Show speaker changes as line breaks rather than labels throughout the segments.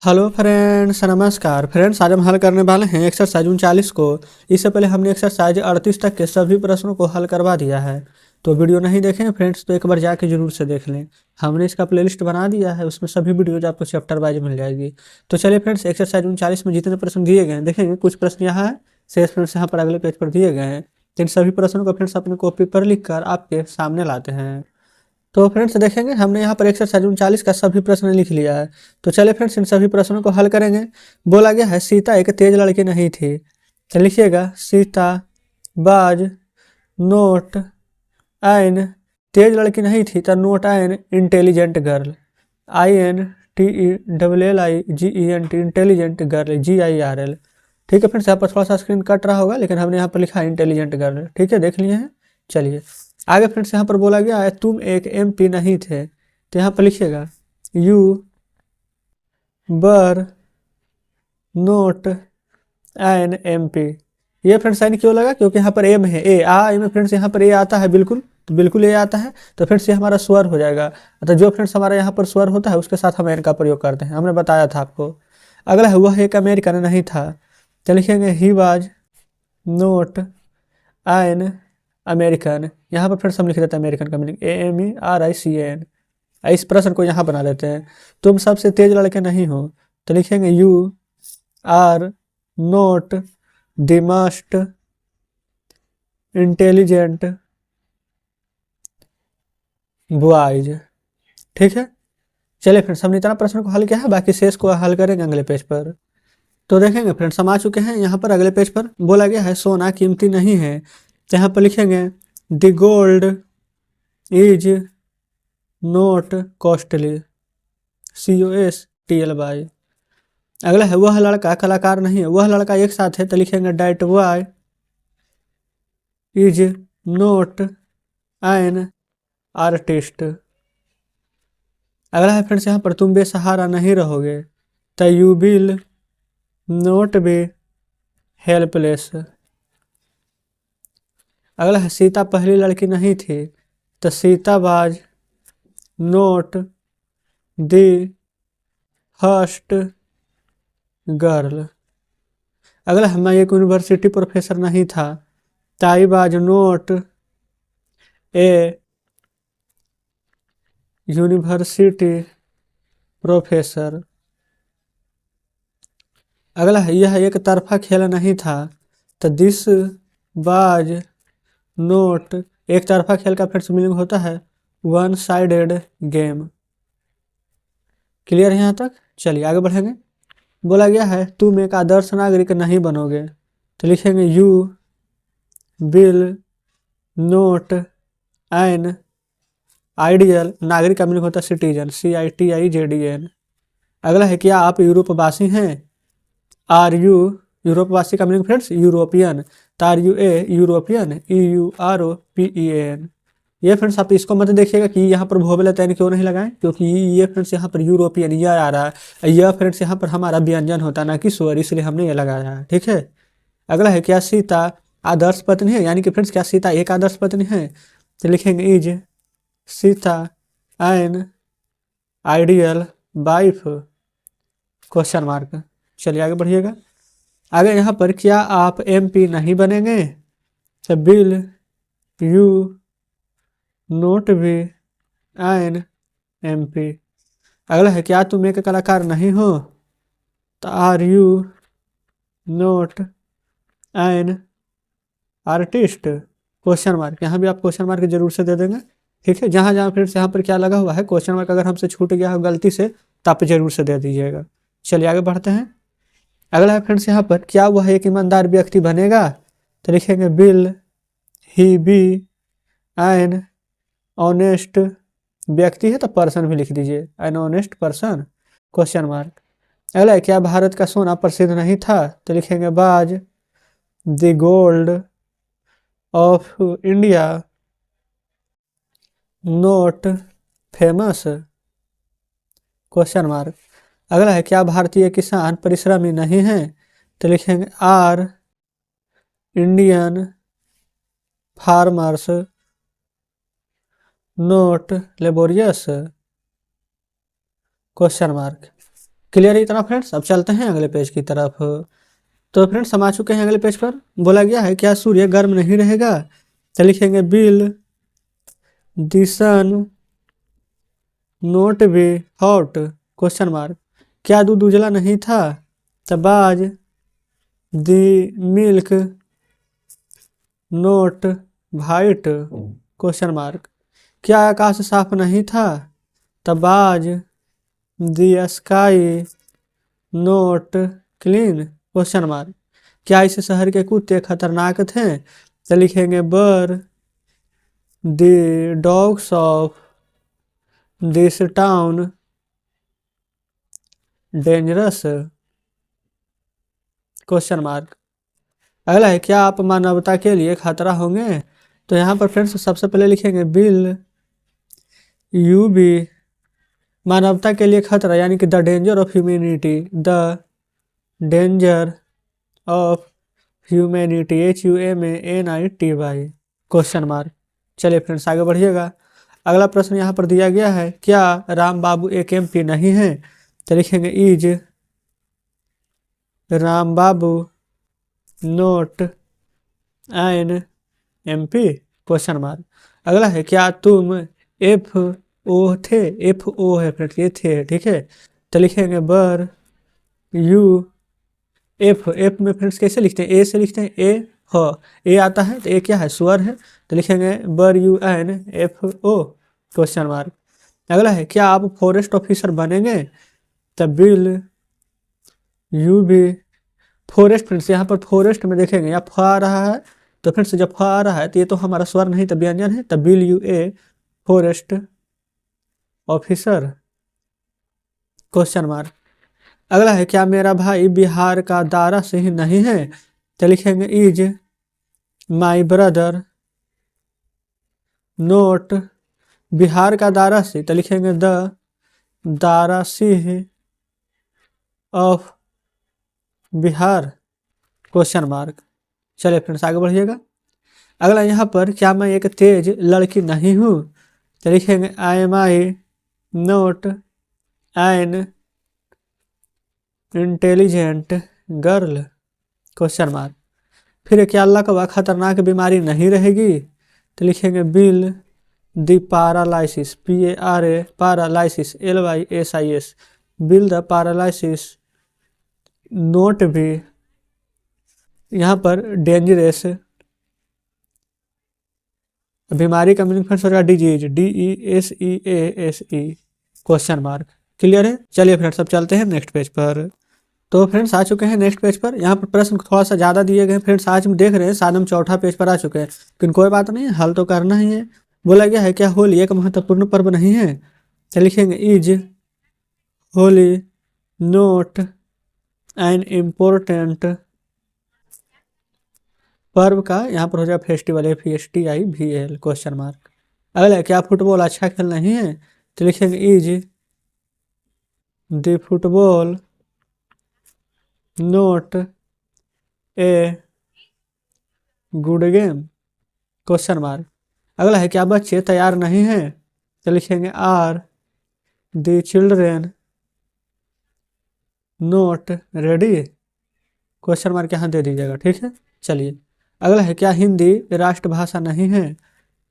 Hello friends, नमस्कार friends. आज हम हल करने वाले हैं एक्सरसाइज 39 को। इससे पहले हमने एक्सरसाइज 38 तक के सभी प्रश्नों को हल करवा दिया है। तो वीडियो नहीं देखे हैं फ्रेंड्स तो एक बार जाके जरूर से देख लें। हमने इसका प्लेलिस्ट बना दिया है, उसमें सभी वीडियोज आपको चैप्टर वाइज मिल जाएगी। तो चलिए फ्रेंड्स, एक्सरसाइज 39 में जितने प्रश्न दिए गए हैं देखेंगे। कुछ प्रश्न यहाँ है, शेष फ्रेंड्स यहाँ पर अगले पेज पर दिए गए हैं। तो इन सभी प्रश्नों को फ्रेंड्स अपने कॉपी पर लिख कर आपके सामने लाते हैं। तो फ्रेंड्स देखेंगे, हमने यहाँ पर एक्सरसाइज 39 का सभी प्रश्न लिख लिया है। तो चलिए फ्रेंड्स, इन सभी प्रश्नों को हल करेंगे। बोला गया है सीता एक तेज लड़की नहीं थी। तो लिखिएगा सीता बाज नोट एन तेज लड़की नहीं थी तो note an intelligent girl. INTELLIGENT intelligent girl GIRL। ठीक है फ्रेंड्स, यहाँ पर थोड़ा सा स्क्रीन कट रहा होगा लेकिन हमने यहाँ पर लिखा है इंटेलिजेंट गर्ल। ठीक है, देख लिए हैं। चलिए आगे फ्रेंड्स, यहाँ पर बोला गया है तुम एक MP नहीं थे। तो यहाँ पर लिखिएगा यू बर नोट एन MP। ये फ्रेंड्स साइन क्यों लगा? क्योंकि यहाँ पर एम है, ए आ में फ्रेंड्स यहाँ पर ए आता है, बिल्कुल तो बिल्कुल ए आता है। तो फ्रेंड्स ये हमारा स्वर हो जाएगा। तो जो फ्रेंड्स हमारा यहाँ पर स्वर होता है उसके साथ हम एन का प्रयोग करते हैं, हमने बताया था आपको। अगला है वह एक अमेरिकन नहीं था। तो लिखेंगे he was note an American. यहाँ पर फ्रेंड्स हम लिख देते हैं अमेरिकन का मीनिंग AMERICAN। इस प्रश्न को यहाँ बना देते हैं तुम सबसे तेज लड़के नहीं हो। तो लिखेंगे you are not the most intelligent boys. ठीक है, चलिए फ्रेंड्स, हमने इतना प्रश्न को हल किया है, बाकी शेष को हल करेंगे अगले पेज पर। तो देखेंगे फ्रेंड्स, हम आ चुके हैं यहाँ पर अगले पेज पर। बोला गया है सोना कीमती नहीं है। तो यहाँ पर लिखेंगे the gold is note costly COSTLY। अगला है वह लड़का कलाकार नहीं है। वह लड़का एक साथ है। तो लिखेंगे that boy is note an artist. अगला है फ्रेंड्स यहाँ पर तुम बेसहारा नहीं रहोगे। तो you will not be helpless. अगला है सीता पहली लड़की नहीं थी। तो Sita was not the first girl. अगला है मैं एक यूनिवर्सिटी प्रोफेसर नहीं था। ताई was not a university professor. अगला है यह एक तरफा खेल नहीं था। तो दिस वाज नोट, एक तरफा खेल का फ्रेंड्स मीनिंग होता है वन साइडेड गेम। क्लियर है यहाँ तक? चलिए आगे बढ़ेंगे। बोला गया है तुम एक आदर्श नागरिक नहीं बनोगे। तो लिखेंगे you will note an ideal. नागरिक का मीनिंग होता है सिटीजन CITIZEN। अगला है क्या आप यूरोपवासी हैं। आर यू, यूरोपवासी का मीनिंग फ्रेंड्स यूरोपियन। तो RUA यूरोपियन EUROPEAN। ये फ्रेंड्स आप इसको मत देखिएगा कि यहाँ पर भोबल तैन क्यों नहीं लगाएं, क्योंकि ये फ्रेंड्स यहाँ पर यूरोपियन यह आ रहा है। यह फ्रेंड्स यहाँ पर हमारा व्यंजन होता है ना कि स्वर, इसलिए हमने ये लगाया है। ठीक है, अगला है क्या सीता आदर्श पत्नी है, यानी कि फ्रेंड्स क्या सीता एक आदर्श पत्नी है। तो लिखेंगे is Sita an ideal wife question mark. चलिए आगे बढ़िएगा। आगे यहाँ पर क्या आप MP नहीं बनेंगे। तो will you not be an MP। अगला है क्या तुम एक कलाकार नहीं हो। तो are you not an artist question mark. यहाँ भी आप क्वेश्चन मार्क जरूर से दे देंगे। ठीक है, जहाँ जहाँ फिर से यहाँ पर क्या लगा हुआ है क्वेश्चन मार्क अगर हमसे छूट गया हो गलती से तो आप जरूर से दे दीजिएगा। चलिए आगे बढ़ते हैं। अगला है फ्रेंड्स यहाँ पर क्या वह एक ईमानदार व्यक्ति बनेगा। तो लिखेंगे will he be an honest व्यक्ति है तो पर्सन भी लिख दीजिए an honest person question mark. अगला है क्या भारत का सोना प्रसिद्ध नहीं था। तो लिखेंगे was the gold of India note famous question mark. अगला है क्या भारतीय किसान परिश्रमी नहीं है। तो लिखेंगे are Indian farmers not laborious question mark. Clear है इतना फ्रेंड्स। अब चलते हैं अगले पेज की तरफ। तो फ्रेंड्स हम आ चुके हैं अगले पेज पर। बोला गया है क्या सूर्य गर्म नहीं रहेगा, तो लिखेंगे will the sun not be hot question mark. क्या दूध उजला नहीं था, तब आज the milk not white question mark. क्या आकाश साफ नहीं था, तब आज the sky not clean question mark. क्या इस शहर के कुत्ते खतरनाक थे, तो लिखेंगे बर the dogs of this town dangerous question mark. अगला है क्या आप मानवता के लिए खतरा होंगे, तो यहाँ पर फ्रेंड्स सबसे पहले लिखेंगे बिल यू बी मानवता के लिए खतरा यानी कि the danger of humanity, the danger of humanity HUMANITY question mark. चलिए फ्रेंड्स आगे बढ़िएगा। अगला प्रश्न यहाँ पर दिया गया है क्या राम बाबू एक MP नहीं है, तो लिखेंगे is Ram Babu not an MP question mark. अगला है क्या तुम FO थे, FO है फ्रेंड्स ये थे, ठीक है, तो लिखेंगे बर यू एफ में फ्रेंड्स कैसे लिखते हैं, ए से लिखते हैं, ए आता है तो ए क्या है स्वर है, तो लिखेंगे बर UNFO क्वेश्चन मार्क। अगला है क्या आप फॉरेस्ट ऑफिसर बनेंगे, तब will you be forest friends यहाँ पर फॉरेस्ट में देखेंगे या फ आ रहा है, तो फ्रेंड्स जब फ आ रहा है तो ये तो हमारा स्वर नहीं तो व्यंजन है, तब bill UA forest officer question mark. अगला है क्या मेरा भाई बिहार का दारा सिंह नहीं है, तो लिखेंगे is my brother note Bihar का दारा सिंह, तो लिखेंगे the Dara Singh of Bihar question mark. चलिए फ्रेंड्स आगे बढ़िएगा। अगला यहाँ पर क्या मैं एक तेज लड़की नहीं हूँ, तो लिखेंगे I not an intelligent girl question mark. फिर क्या अल्लाह का खतरनाक बीमारी नहीं रहेगी, तो लिखेंगे will the paralysis PARA paralysis LYSIS bill the paralysis note भी यहाँ पर डेंजरस बीमारी का मीनिंग फ्रेंड्स होगा disease DESEASE question mark. Clear है। चलिए फ्रेंड्स अब चलते हैं नेक्स्ट पेज पर। तो फ्रेंड्स आ चुके हैं नेक्स्ट पेज पर। यहाँ पर प्रश्न थोड़ा सा ज़्यादा दिए गए फ्रेंड्स, आज हम देख रहे हैं शायद हम चौथा पेज पर आ चुके हैं, लेकिन कोई बात नहीं, हल तो करना ही है। बोला गया है क्या होली एक महत्वपूर्ण पर्व नहीं है, तो लिखेंगे is Holi note an important पर्व का यहाँ पर हो जाए फेस्टिवल FESTIVAL क्वेश्चन मार्क। अगला क्या फुटबॉल अच्छा खेल नहीं है, तो लिखेंगे is the football not a good game question mark. अगला है क्या बच्चे तैयार नहीं हैं, तो लिखेंगे are the children not ready question mark यहाँ दे दीजिएगा, ठीक है। चलिए अगला है क्या हिंदी राष्ट्रभाषा नहीं है,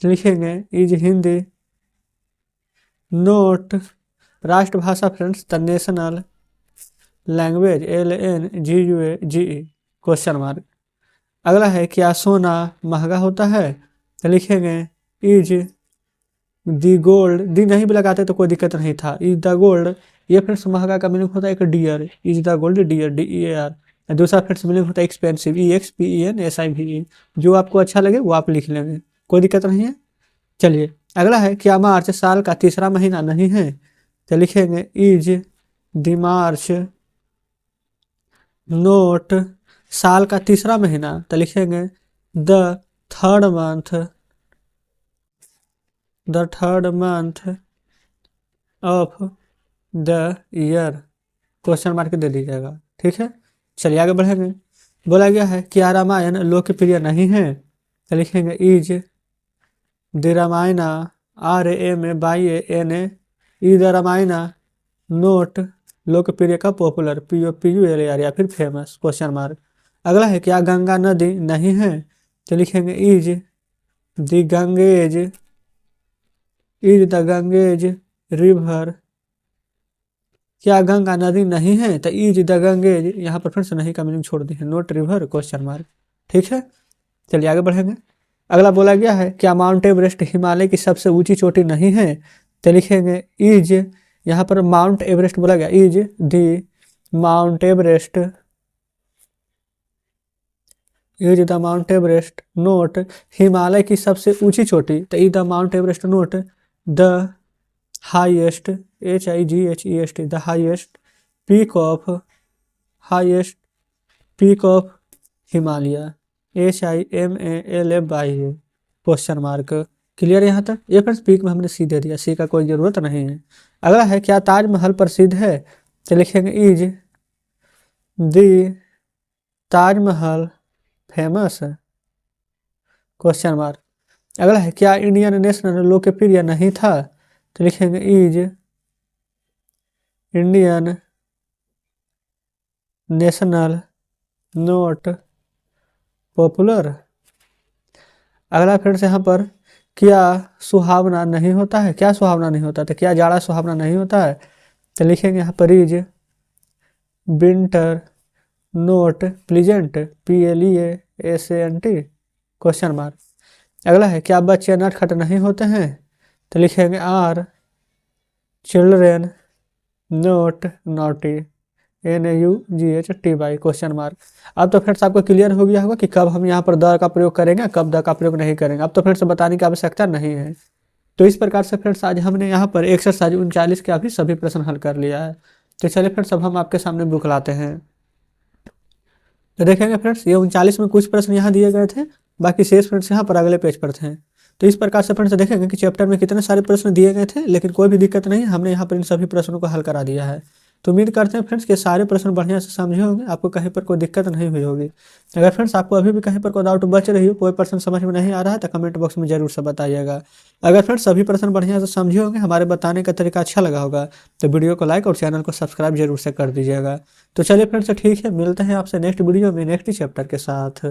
तो लिखेंगे इज हिंदी नोट राष्ट्रभाषा friends the national language LNGUAGE question mark. अगला है क्या सोना महंगा होता है, तो लिखेंगे इज दी गोल्ड, दी नहीं भी लगाते तो कोई दिक्कत नहीं था, इज द गोल्ड ये फ्रेंड्स महंगा का मीनिंग होता है एक dear, is the gold dear DEAR। दूसरा फ्रेंड्स मीनिंग होता है एक्सपेंसिव EXPENSIVE। जो आपको अच्छा लगे वो आप लिख लेंगे, कोई दिक्कत नहीं है। चलिए अगला है क्या मार्च साल का तीसरा महीना नहीं है, तो लिखेंगे इज द मार्च नोट साल का तीसरा महीना, तो लिखेंगे the third month of the year question mark दे दीजिएगा, ठीक है। चलिए आगे बढ़ेंगे। बोला गया है क्या रामायण लोकप्रिय नहीं है, तो लिखेंगे is the Ramayana RAMAYNA is the Ramayana note लोकप्रिय का पॉपुलर, POPULAR या फिर फेमस क्वेश्चन मार्क। अगला है क्या गंगा नदी नहीं है, तो लिखेंगे is the Ganges, is the Ganges river. क्या गंगा नदी नहीं है, तो इज द गंगेज, यहाँ पर फिर से नहीं का मीनिंग छोड़ दी है, नोट रिवर क्वेश्चन मार्क। ठीक है, चलिए आगे बढ़ेंगे। अगला बोला गया है क्या माउंट एवरेस्ट हिमालय की सबसे ऊंची चोटी नहीं है, तो लिखेंगे इज, यहाँ पर माउंट एवरेस्ट बोला गया, is the mount Everest, is the mount Everest note Himalaya की सबसे ऊंची चोटी, तो is the mount Everest note the highest, HIGHEST, the highest peak of, highest peak of Himalaya, HIMALFY question mark. Clear यहाँ तक? ये फ्रेंड्स पीक में हमने सी दे दिया, सी का कोई जरूरत नहीं है। अगला है क्या ताजमहल प्रसिद्ध है, तो लिखेंगे is the Taj Mahal famous question mark. अगला है क्या इंडियन नेशनल लोकप्रिय नहीं था, तो लिखेंगे is Indian national note popular. अगला फिर से यहाँ पर क्या सुहावना नहीं होता है, क्या सुहावना नहीं होता, तो क्या जाड़ा सुहावना नहीं होता है, तो लिखेंगे यहाँ पर is winter note pleasant, PLEASANT question mark. अगला है क्या बच्चे नटखट नहीं होते हैं, तो लिखेंगे are children not naughty, NAUGHTY question mark. अब तो फ्रेंड्स आपको क्लियर हो गया होगा कि कब हम यहाँ पर द का प्रयोग करेंगे, कब द का प्रयोग नहीं करेंगे। अब तो फ्रेंड्स बताने की आवश्यकता नहीं है। तो इस प्रकार से फ्रेंड्स आज हमने यहाँ पर एक्सरसाइज 39 के अभी सभी प्रश्न हल कर लिया है। तो चलिए फ्रेंड्स अब हम आपके सामने बुक लाते हैं। तो देखेंगे फ्रेंड्स ये 39 में कुछ प्रश्न यहाँ दिए गए थे, बाकी शेष फ्रेंड्स यहाँ पर अगले पेज पर थे। तो इस प्रकार से फ्रेंड्स देखेंगे कि चैप्टर में कितने सारे प्रश्न दिए गए थे, लेकिन कोई भी दिक्कत नहीं, हमने यहाँ पर इन सभी प्रश्नों को हल करा दिया है। तो उम्मीद करते हैं फ्रेंड्स कि सारे प्रश्न बढ़िया से समझे होंगे, आपको कहीं पर कोई दिक्कत नहीं हुई होगी। अगर फ्रेंड्स आपको अभी भी कहीं पर कोई डाउट बच रही हो, कोई प्रश्न समझ में नहीं आ रहा है, तो कमेंट बॉक्स में जरूर से बताइएगा। अगर फ्रेंड्स सभी प्रश्न बढ़िया से समझे होंगे, हमारे बताने का तरीका अच्छा लगा होगा, तो वीडियो को लाइक और चैनल को सब्सक्राइब जरूर से कर दीजिएगा। तो चलिए फ्रेंड्स ठीक है, मिलते हैं आपसे नेक्स्ट वीडियो में नेक्स्ट चैप्टर के साथ।